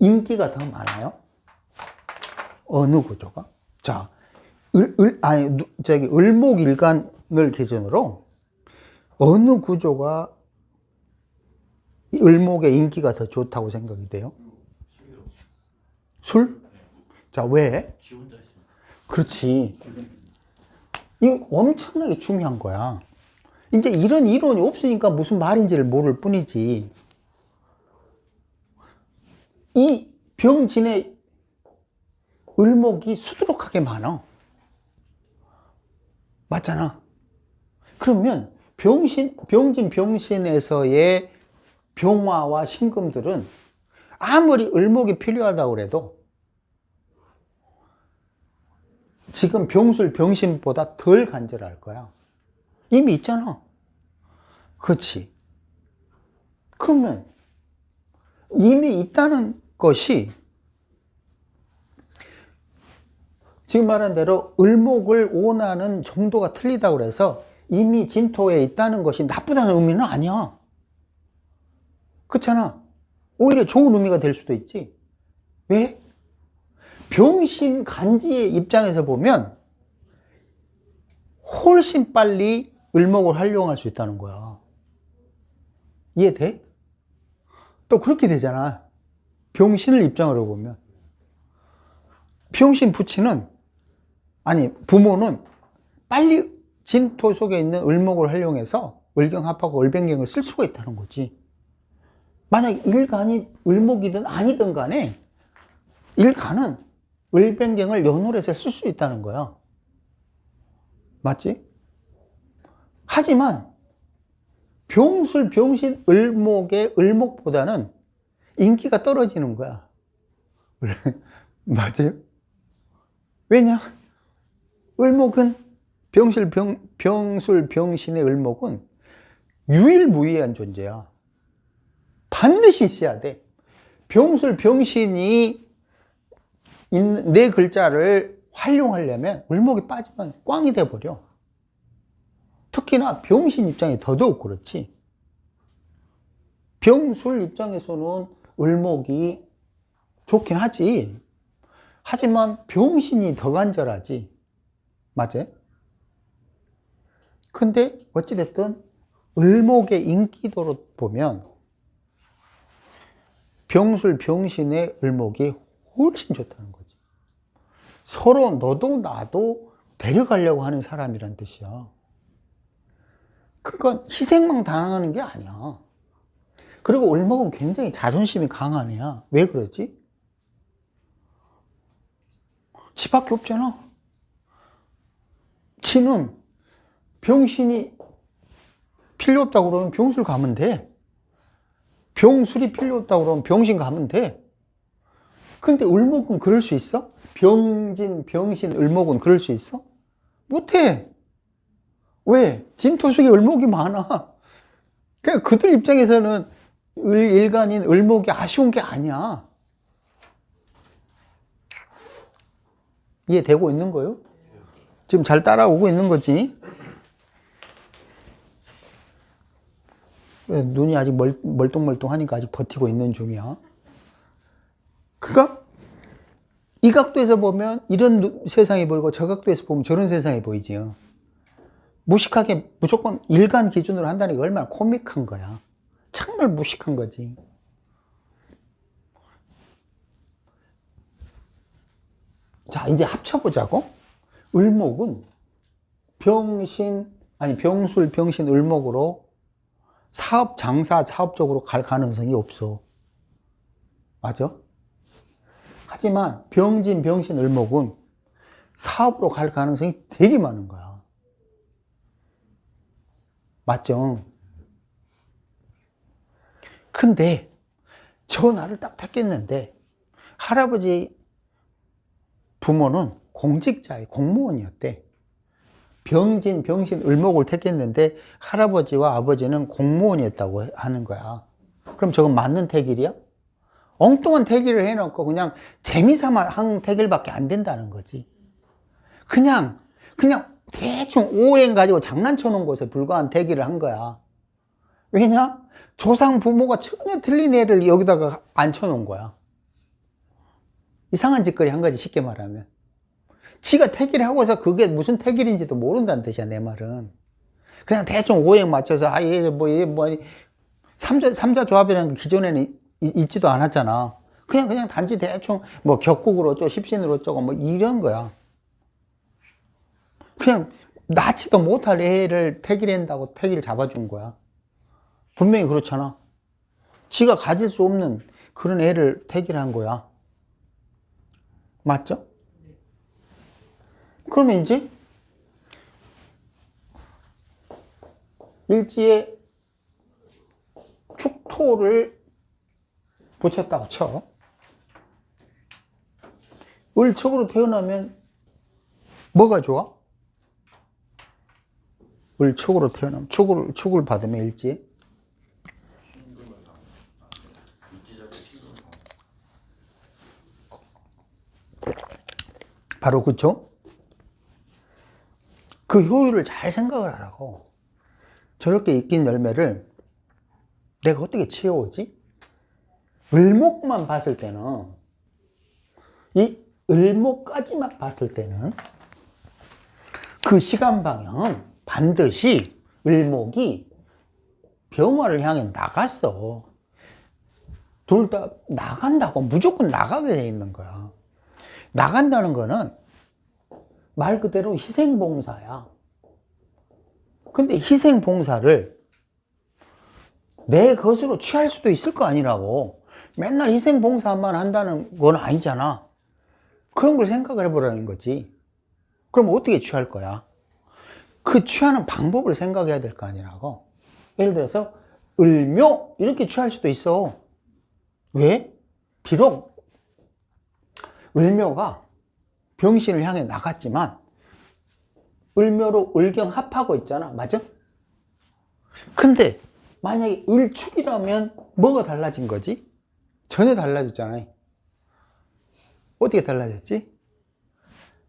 인기가 더 많아요? 어느 구조가? 자, 을목일간을 기준으로 어느 구조가 을목의 인기가 더 좋다고 생각이 돼요? 술? 자, 왜? 그렇지. 이거 엄청나게 중요한 거야. 이제 이런 이론이 없으니까 무슨 말인지를 모를 뿐이지. 이 병진의 을목이 수두룩하게 많아. 맞잖아. 그러면 병진에서의 병화와 신금들은 아무리 을목이 필요하다고 그래도 지금 병술, 병신보다 덜 간절할 거야. 이미 있잖아. 그렇지. 그러면 이미 있다는 것이 지금 말한 대로 을목을 원하는 정도가 틀리다고 그래서 이미 진토에 있다는 것이 나쁘다는 의미는 아니야. 그렇잖아. 오히려 좋은 의미가 될 수도 있지. 왜? 병신 간지의 입장에서 보면 훨씬 빨리 을목을 활용할 수 있다는 거야. 이해돼? 또 그렇게 되잖아. 병신을 입장으로 보면. 병신 부모는 빨리 진토 속에 있는 을목을 활용해서 을경합하고 을변경을 쓸 수가 있다는 거지. 만약 일간이 을목이든 아니든 간에 일간은 을변경을 연월해서 쓸 수 있다는 거야. 맞지? 하지만 병술, 병신, 을목의 을목보다는 인기가 떨어지는 거야. 맞아요? 왜냐? 을목은 병술, 병신의 을목은 유일무이한 존재야. 반드시 있어야 돼. 병술, 병신이 있는 네 글자를 활용하려면 을목이 빠지면 꽝이 돼버려. 특히나 병신 입장이 더더욱 그렇지. 병술 입장에서는 을목이 좋긴 하지. 하지만 병신이 더 간절하지. 맞아요? 근데 어찌됐든 을목의 인기도로 보면 병술, 병신의 을목이 훨씬 좋다는 거지. 서로 너도 나도 데려가려고 하는 사람이란 뜻이야. 그러니까 희생만 당하는 게 아니야. 그리고 을목은 굉장히 자존심이 강한 애야. 왜 그러지? 지밖에 없잖아. 지는 병신이 필요 없다고 그러면 병술 가면 돼. 병술이 필요 없다고 그러면 병신 가면 돼. 근데 을목은 그럴 수 있어? 병진, 병신, 을목은 그럴 수 있어? 못해. 왜? 진토속에 을목이 많아. 그러니까 그들 입장에서는 일간인 을목이 아쉬운 게 아니야. 이해되고 있는 거요? 지금 잘 따라오고 있는 거지? 눈이 아직 멀뚱멀뚱하니까 아직 버티고 있는 중이야. 그러니까 이 각도에서 보면 이런 세상이 보이고 저 각도에서 보면 저런 세상이 보이지. 무식하게 무조건 일간 기준으로 한다는 게 얼마나 코믹한 거야. 정말 무식한 거지. 자, 이제 합쳐보자고. 을목은 병술, 병신, 을목으로 사업, 장사, 사업적으로 갈 가능성이 없어. 맞아? 하지만 병진, 병신, 을목은 사업으로 갈 가능성이 되게 많은 거야. 맞죠? 근데 전화를 딱 택했는데 할아버지 부모는 공직자의 공무원이었대. 병진, 병신, 을목을 택했는데 할아버지와 아버지는 공무원이었다고 하는 거야. 그럼 저건 맞는 택일이야? 엉뚱한 택일을 해놓고 그냥 재미삼아 한 택일밖에 안 된다는 거지. 그냥 대충 오행 가지고 장난쳐 놓은 것에 불과한 택일을 한 거야. 왜냐? 조상 부모가 전혀 틀린 애를 여기다가 앉혀 놓은 거야. 이상한 짓거리 한 거지, 쉽게 말하면. 지가 택일 하고서 그게 무슨 택일인지도 모른다는 뜻이야, 내 말은. 그냥 대충 오행 맞춰서, 삼자 조합이라는 게 기존에는 있지도 않았잖아. 그냥 단지 대충 격국으로 어쩌고, 십신으로 어쩌고, 이런 거야. 그냥 낳지도 못할 애를 택일한다고 택일 잡아준 거야. 분명히 그렇잖아. 지가 가질 수 없는 그런 애를 택일한 거야. 맞죠? 그러면 이제 일지에 축토를 붙였다고 쳐. 을축으로 태어나면 뭐가 좋아? 을축으로 태어나면 축을 받으면 일지. 바로 그쵸? 그 효율을 잘 생각을 하라고. 저렇게 익힌 열매를 내가 어떻게 채워오지? 을목만 봤을 때는, 이 을목까지만 봤을 때는 그 시간 방향은 반드시 을목이 병화를 향해 나갔어. 둘 다 나간다고 무조건 나가게 돼 있는 거야. 나간다는 거는 말 그대로 희생봉사야. 근데 희생봉사를 내 것으로 취할 수도 있을 거 아니라고. 맨날 희생봉사만 한다는 건 아니잖아. 그런 걸 생각을 해보라는 거지. 그럼 어떻게 취할 거야? 그 취하는 방법을 생각해야 될 거 아니라고. 예를 들어서 을묘 이렇게 취할 수도 있어. 왜? 비록 을묘가 병신을 향해 나갔지만 을묘로 을경합하고 있잖아. 맞아? 근데 만약에 을축이라면 뭐가 달라진 거지? 전혀 달라졌잖아요. 어떻게 달라졌지?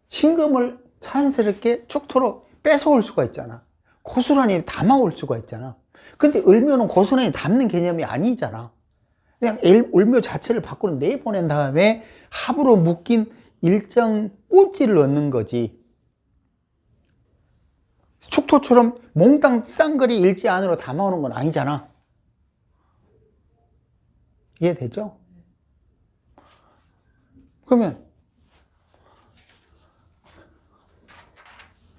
신금을 자연스럽게 축토로 뺏어올 수가 있잖아. 고스란히 담아올 수가 있잖아. 근데 을묘는 고스란히 담는 개념이 아니잖아. 그냥 을묘 자체를 밖으로 내보낸 다음에 합으로 묶인 일정 꽃지를 얻는 거지. 축토처럼 몽땅 쌍거리 일지 안으로 담아오는 건 아니잖아. 이해되죠? 그러면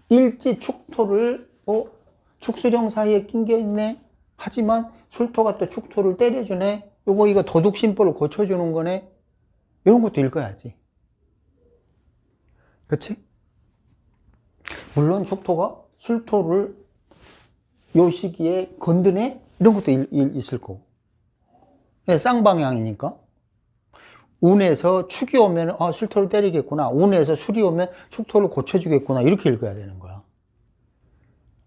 일지 축토를 축수령 사이에 낀 게 있네. 하지만 술토가 또 축토를 때려주네. 이거 도둑심보를 고쳐주는 거네. 이런 것도 읽어야지. 그치? 물론 축토가 술토를 요 시기에 건드네? 이런 것도 있을 거고. 쌍방향이니까. 운에서 축이 오면 술토를 때리겠구나. 운에서 술이 오면 축토를 고쳐주겠구나. 이렇게 읽어야 되는 거야.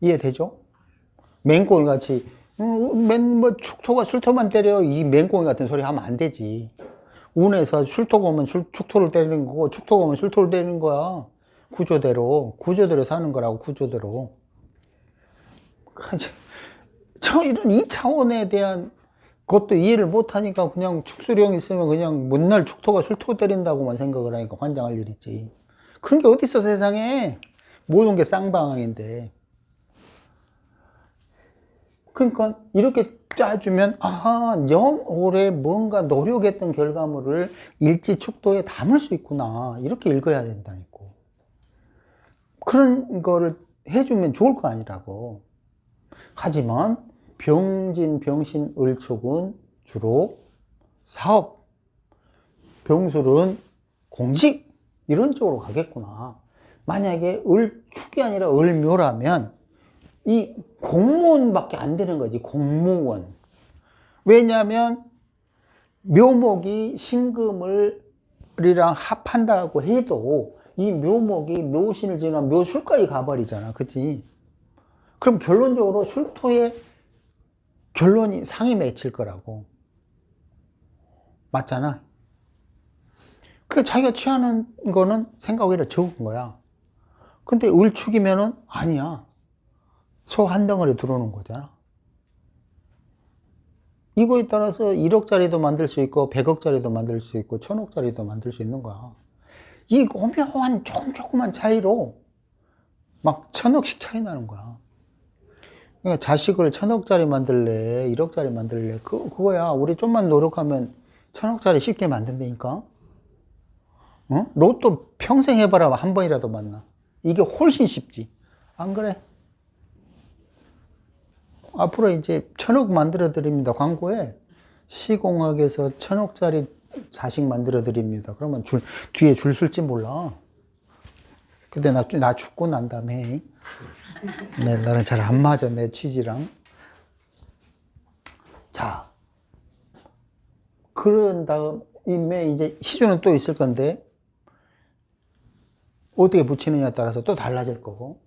이해되죠? 맹꽁이 같이 뭐 축토가 술토만 때려 이 맹꽁이 같은 소리 하면 안 되지. 운에서 술토가 오면 축토를 때리는 거고 축토가 오면 술토를 때리는 거야. 구조대로 사는 거라고. 구조대로. 저 이런 이 차원에 대한 그것도 이해를 못하니까 그냥 축술형 있으면 그냥 맨날 축토가 술토 때린다고만 생각을 하니까 환장할 일 있지. 그런 게 어딨어 세상에. 모든 게 쌍방향인데. 그러니까 이렇게 짜주면 아하, 올해 뭔가 노력했던 결과물을 일지축도에 담을 수 있구나. 이렇게 읽어야 된다니까. 그런 거를 해주면 좋을 거 아니라고. 하지만 병진, 병신, 을축은 주로 사업, 병술은 공직 이런 쪽으로 가겠구나. 만약에 을축이 아니라 을묘라면 이 공무원밖에 안 되는 거지. 공무원. 왜냐하면 묘목이 신금을이랑 합한다고 해도 이 묘목이 묘신을 지나면 묘술까지 가버리잖아. 그치? 그럼 결론적으로 술토의 결론이 상이 맺힐 거라고. 맞잖아. 그 자기가 취하는 거는 생각 오히려 적은 거야. 근데 을축이면은 아니야. 소 한 덩어리 들어오는 거잖아. 이거에 따라서 1억짜리도 만들 수 있고 100억짜리도 만들 수 있고 1000억짜리도 만들 수 있는 거야. 이 오묘한 조그만 차이로 막 1000억씩 차이 나는 거야. 그러니까 자식을 1000억짜리 만들래 1억짜리 만들래 그거야. 우리 좀만 노력하면 1000억짜리 쉽게 만든다니까. 어? 로또 평생 해봐라 한 번이라도 만나. 이게 훨씬 쉽지. 안 그래? 앞으로 이제 1000억 만들어 드립니다. 광고에 시공학에서 1000억짜리 자식 만들어 드립니다. 그러면 뒤에 줄 쓸지 몰라. 근데 나 죽고 난 다음에 나는 잘 안 맞아. 내 취지랑. 자, 그런 다음에 이제 시주는 또 있을 건데 어떻게 붙이느냐에 따라서 또 달라질 거고.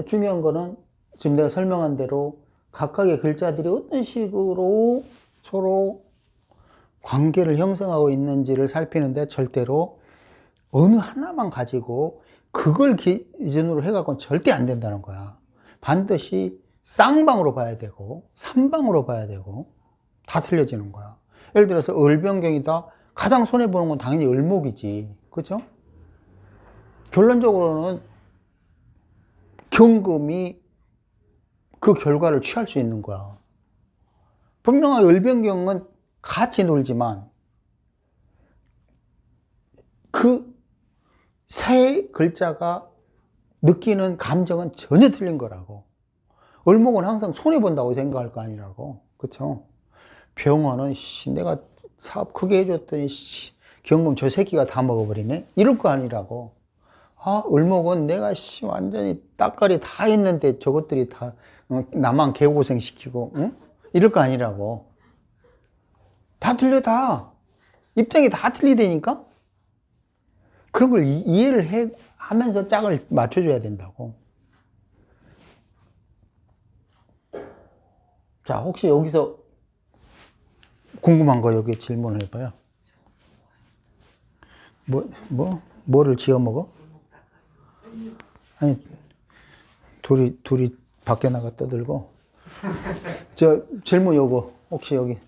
중요한 거는 지금 내가 설명한 대로 각각의 글자들이 어떤 식으로 서로 관계를 형성하고 있는지를 살피는데 절대로 어느 하나만 가지고 그걸 기준으로 해갖고는 절대 안 된다는 거야. 반드시 쌍방으로 봐야 되고 삼방으로 봐야 되고 다 틀려지는 거야. 예를 들어서 을병경이다. 가장 손해보는 건 당연히 을목이지. 그죠? 결론적으로는 경금이 그 결과를 취할 수 있는 거야. 분명하게 을병경은 같이 놀지만 그 세 글자가 느끼는 감정은 전혀 틀린 거라고. 을목은 항상 손해본다고 생각할 거 아니라고. 그쵸? 병원은 내가 사업 크게 해줬더니 경금 저 새끼가 다 먹어버리네? 이럴 거 아니라고. 을목은 내가 완전히 따까리 다 했는데 저것들이 다 나만 개고생 시키고 응? 이럴 거 아니라고. 다 틀려. 다 입장이 다 틀리다니까. 그런 걸 이해를 하면서 짝을 맞춰줘야 된다고. 자, 혹시 여기서 궁금한 거 여기 질문을 해봐요. 뭐를 지어 먹어? 아니, 둘이 밖에 나가 떠들고. 저 질문 요거 혹시 여기